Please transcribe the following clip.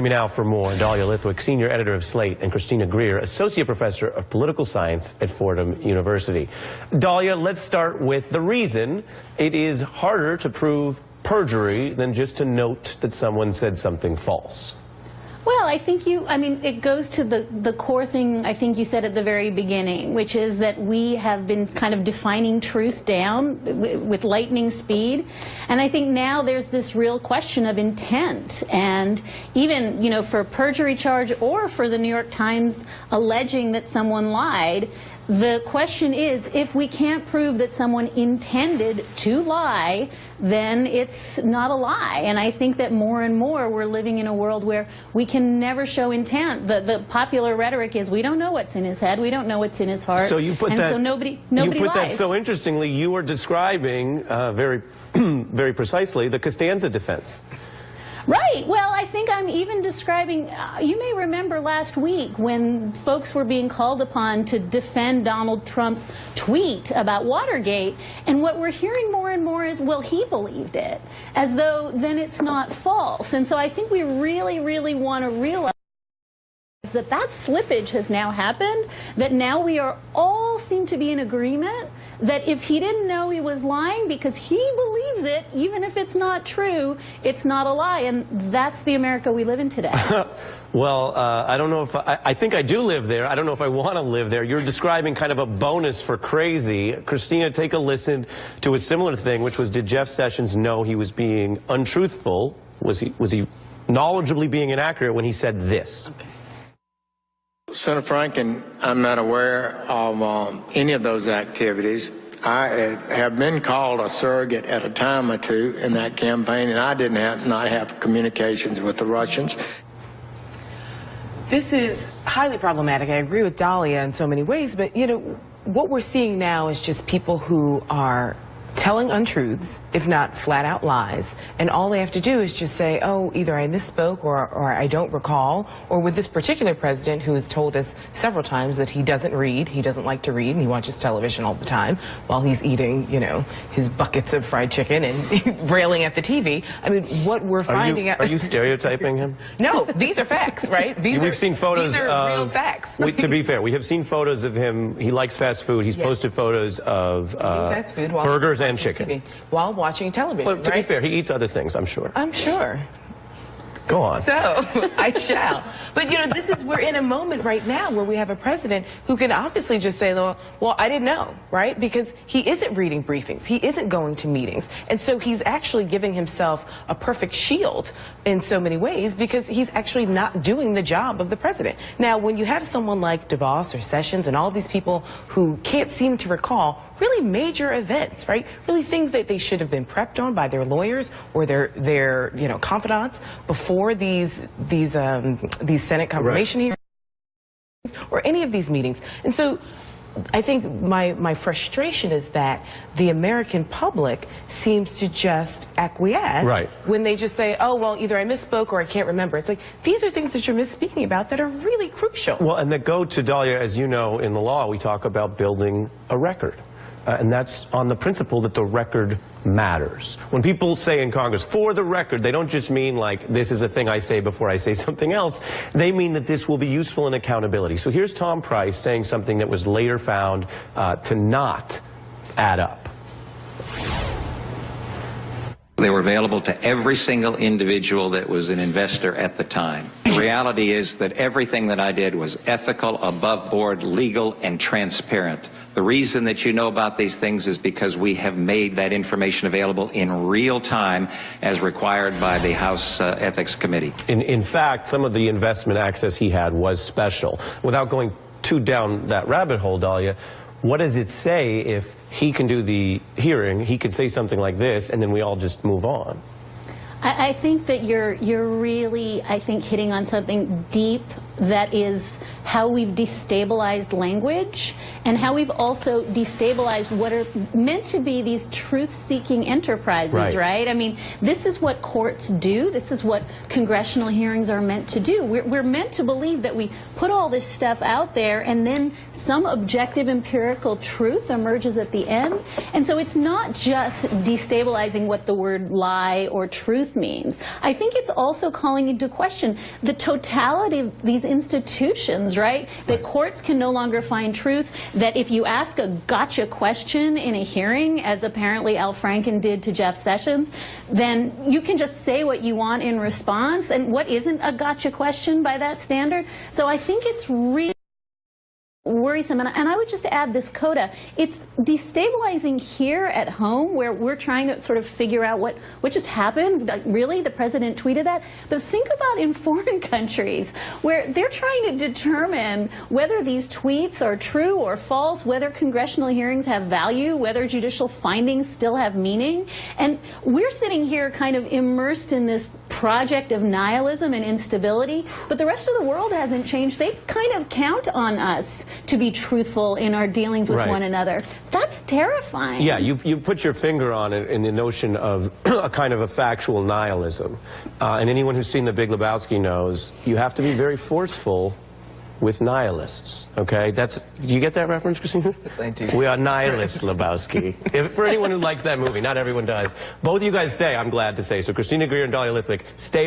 me now for more. Dahlia Lithwick, senior editor of Slate, and Christina Greer, associate professor of political science at Fordham University. Dahlia, let's start with the reason it is harder to prove perjury than just to note that someone said something false. Well, I think it goes to the core thing I think you said at the very beginning, which is that we have been kind of defining truth down with lightning speed. And I think now there's this real question of intent. And even, you know, for a perjury charge or for the New York Times alleging that someone lied, the question is, if we can't prove that someone intended to lie, then it's not a lie. And I think that more and more we're living in a world where we can never show intent. The popular rhetoric is, we don't know what's in his head, we don't know what's in his heart. So you put and that, so nobody you put lies. That so interestingly. You were describing very, very precisely the Costanza defense. Right. Well, I think I'm even describing, you may remember last week when folks were being called upon to defend Donald Trump's tweet about Watergate, and what we're hearing more and more is, well, he believed it, as though then it's not false. And so I think we really, really want to realize that slippage has now happened, that now we are all seem to be in agreement that if he didn't know he was lying because he believes it, even if it's not true, it's not a lie. And that's the America we live in today. Well, I don't know if I think I do live there. I don't know if I want to live there. You're describing kind of a bonus for crazy. Christina, take a listen to a similar thing, which was, did Jeff Sessions know he was being untruthful? Was he knowledgeably being inaccurate when he said this? Okay. Senator Franken, I'm not aware of any of those activities. I have been called a surrogate at a time or two in that campaign, and I did not have communications with the Russians. This is highly problematic. I agree with Dahlia in so many ways, but, you know, what we're seeing now is just people who are telling untruths, if not flat-out lies, and all they have to do is just say, oh, either I misspoke or I don't recall, or with this particular president who has told us several times that he doesn't read, he doesn't like to read, and he watches television all the time while he's eating, you know, his buckets of fried chicken and railing at the TV. I mean, what we're finding out... Are you stereotyping him? No, these are facts, right? We've seen photos these are real facts. To be fair, we have seen photos of him. He likes fast food. He's posted photos of fast food burgers and chicken. TV, while watching television, well, to be fair, he eats other things, I'm sure. I'm sure. Go on. So, I shall. But, you know, we're in a moment right now where we have a president who can obviously just say, well, I didn't know, right? Because he isn't reading briefings. He isn't going to meetings. And so he's actually giving himself a perfect shield in so many ways because he's actually not doing the job of the president. Now, when you have someone like DeVos or Sessions and all these people who can't seem to recall really major events, right? Really things that they should have been prepped on by their lawyers or their you know, confidants before these Senate confirmation hearings or any of these meetings. And so I think my frustration is that the American public seems to just acquiesce when they just say, oh, well, either I misspoke or I can't remember. It's like, these are things that you're misspeaking about that are really crucial. Well, and that go to, Dahlia, as you know, in the law, we talk about building a record. And that's on the principle that the record matters. When people say in Congress, for the record, they don't just mean like, this is a thing I say before I say something else. They mean that this will be useful in accountability. So here's Tom Price saying something that was later found to not add up. They were available to every single individual that was an investor at the time. The reality is that everything that I did was ethical, above board, legal, and transparent. The reason that you know about these things is because we have made that information available in real time as required by the House Ethics Committee. In fact, some of the investment access he had was special. Without going too down that rabbit hole, Dahlia, what does it say if he can do the hearing, he could say something like this, and then we all just move on? I think that you're really, I think, hitting on something deep that is how we've destabilized language and how we've also destabilized what are meant to be these truth-seeking enterprises, right? I mean, this is what courts do. This is what congressional hearings are meant to do. We're meant to believe that we put all this stuff out there and then some objective empirical truth emerges at the end. And so it's not just destabilizing what the word lie or truth means. I think it's also calling into question the totality of these institutions, right? That courts can no longer find truth, that if you ask a gotcha question in a hearing, as apparently Al Franken did to Jeff Sessions, then you can just say what you want in response. And what isn't a gotcha question by that standard? So I think it's really worrisome, and I would just add this coda. It's destabilizing here at home, where we're trying to sort of figure out what just happened. Like, really, the president tweeted that? But think about in foreign countries, where they're trying to determine whether these tweets are true or false, whether congressional hearings have value, whether judicial findings still have meaning. And we're sitting here kind of immersed in this project of nihilism and instability, but the rest of the world hasn't changed. They kind of count on us to be truthful in our dealings with one another. That's terrifying. Yeah, you put your finger on it in the notion of a kind of a factual nihilism. And anyone who's seen The Big Lebowski knows you have to be very forceful with nihilists, okay? Do you get that reference, Christina? I do. We are nihilists, Lebowski. For anyone who likes that movie, not everyone does. Both of you guys stay, I'm glad to say. So Christina Greer and Dahlia Lithwick, stay.